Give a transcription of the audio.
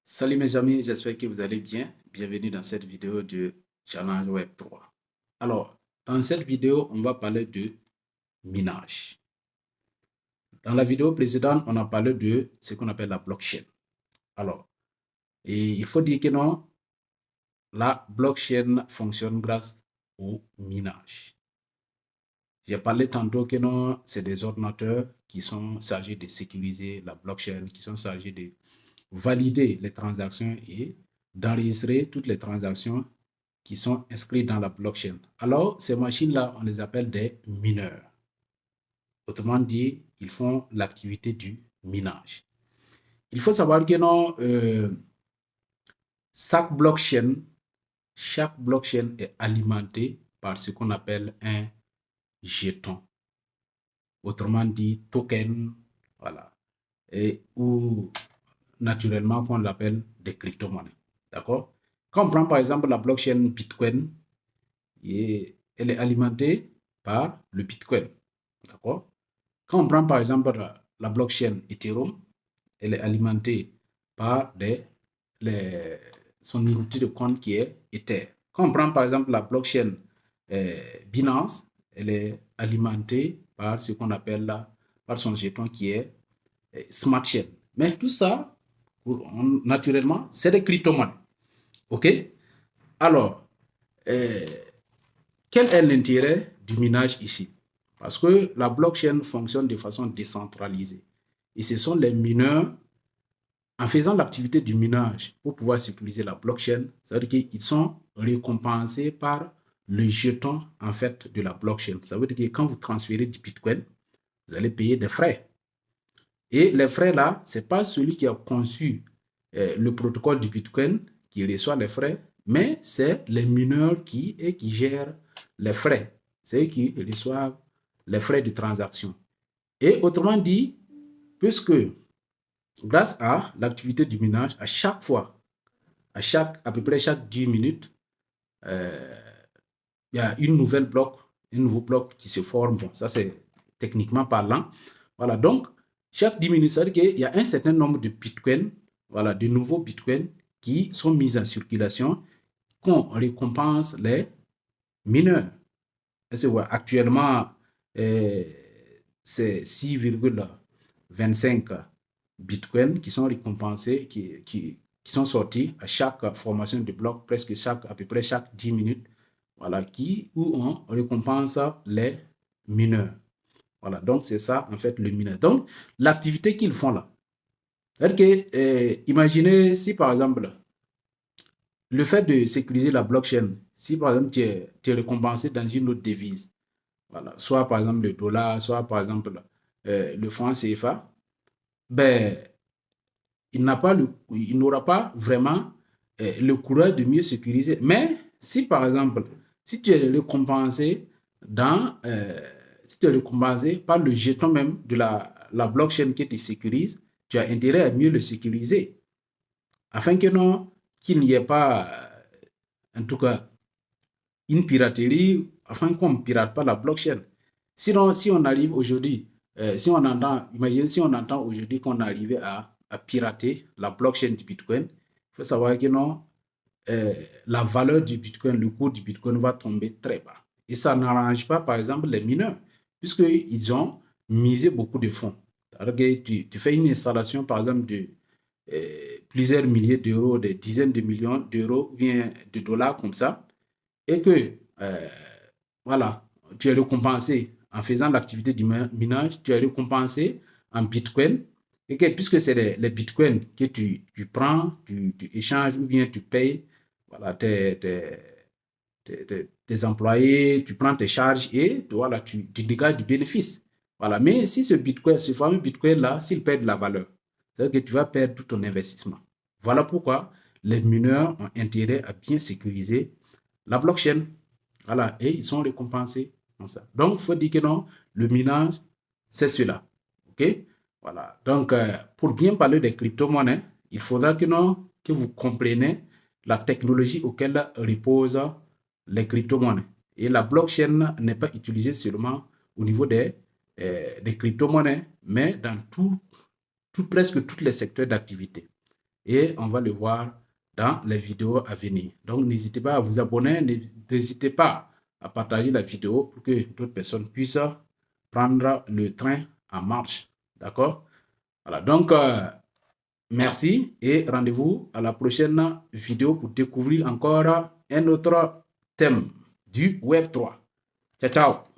Salut mes amis, j'espère que vous allez bien. Bienvenue dans cette vidéo de Challenge Web 3. Alors, dans cette vidéo, on va parler de minage. Dans la vidéo précédente, on a parlé de ce qu'on appelle la blockchain. Alors, il faut dire que non, la blockchain fonctionne grâce au minage. J'ai parlé tantôt que non, c'est des ordinateurs qui sont chargés de sécuriser la blockchain, qui sont chargés de valider les transactions et d'enregistrer toutes les transactions qui sont inscrites dans la blockchain. Alors, ces machines-là, on les appelle des mineurs. Autrement dit, ils font l'activité du minage. Il faut savoir que non, chaque blockchain est alimentée par ce qu'on appelle un jeton. Autrement dit, token, voilà. Ou naturellement qu'on l'appelle des crypto-monnaies. D'accord? Quand on prend par exemple la blockchain Bitcoin, elle est alimentée par le Bitcoin. D'accord? Quand on prend par exemple la blockchain Ethereum, elle est alimentée par son unité de compte qui est Ether. Quand on prend par exemple la blockchain Binance, elle est alimentée par ce qu'on appelle par son jeton qui est Smart Chain. Mais tout ça, naturellement, c'est des crypto-monnaies. OK? Alors, quel est l'intérêt du minage ici? Parce que la blockchain fonctionne de façon décentralisée. Et ce sont les mineurs, en faisant l'activité du minage pour pouvoir sécuriser la blockchain, ça veut dire qu'ils sont récompensés par le jeton en fait de la blockchain. Ça veut dire que quand vous transférez du Bitcoin, vous allez payer des frais. Et les frais là, ce n'est pas celui qui a conçu le protocole du Bitcoin qui reçoit les frais, mais c'est les mineurs qui gèrent les frais. C'est eux qui reçoivent les frais de transaction. Et autrement dit, puisque grâce à l'activité du minage, à chaque fois, à peu près chaque 10 minutes, il y a un nouveau bloc qui se forme. Bon, ça c'est techniquement parlant. Voilà, donc chaque 10 minutes, ça veut dire qu'il y a un certain nombre de bitcoins, voilà, de nouveaux bitcoins qui sont mis en circulation, qu'on récompense les mineurs. Actuellement, c'est 6,25 bitcoins qui sont récompensés, qui sont sortis à chaque formation de bloc, à peu près chaque 10 minutes, voilà, où on récompense les mineurs. Voilà, donc c'est ça en fait le mineur. Donc l'activité qu'ils font là, c'est-à-dire que, imaginez si par exemple, le fait de sécuriser la blockchain, si par exemple tu es récompensé dans une autre devise, voilà, soit par exemple le dollar, soit par exemple le franc CFA, ben, il n'aura pas vraiment le courage de mieux sécuriser. Mais si par exemple, si tu es récompensé si tu es récompensé par le jeton même de la blockchain que tu sécurises, tu as intérêt à mieux le sécuriser afin que non, qu'il n'y ait pas, en tout cas, une piraterie, afin qu'on ne pirate pas la blockchain. Sinon, si on arrive aujourd'hui, imaginez si on entend aujourd'hui qu'on est arrivé à pirater la blockchain du Bitcoin, il faut savoir que non, la valeur du Bitcoin, le cours du Bitcoin va tomber très bas. Et ça n'arrange pas, par exemple, les mineurs, puisqu'ils ont misé beaucoup de fonds. Tu fais une installation, par exemple, de plusieurs milliers d'euros, des dizaines de millions d'euros, bien de dollars comme ça, et que, voilà, tu es récompensé en faisant l'activité du minage, tu es récompensé en Bitcoin, et que puisque c'est les Bitcoins que tu prends, tu échanges ou bien tu payes, voilà, tes employés, tu prends tes charges et voilà, tu dégages du bénéfice. Voilà. Mais si ce fameux Bitcoin-là, s'il perd de la valeur, c'est-à-dire que tu vas perdre tout ton investissement. Voilà pourquoi les mineurs ont intérêt à bien sécuriser la blockchain. Voilà. Et ils sont récompensés en ça. Donc, il faut dire que non, le minage, c'est cela. OK? Voilà. Donc, pour bien parler des crypto-monnaies, il faudra que vous compreniez la technologie auquel reposent les crypto-monnaies. Et la blockchain n'est pas utilisée seulement au niveau des crypto-monnaies, mais dans presque tous les secteurs d'activité. et on va le voir dans les vidéos à venir. Donc, n'hésitez pas à vous abonner, n'hésitez pas à partager la vidéo pour que d'autres personnes puissent prendre le train en marche. D'accord? Voilà, donc, merci et rendez-vous à la prochaine vidéo pour découvrir encore un autre thème du Web 3. Ciao, ciao!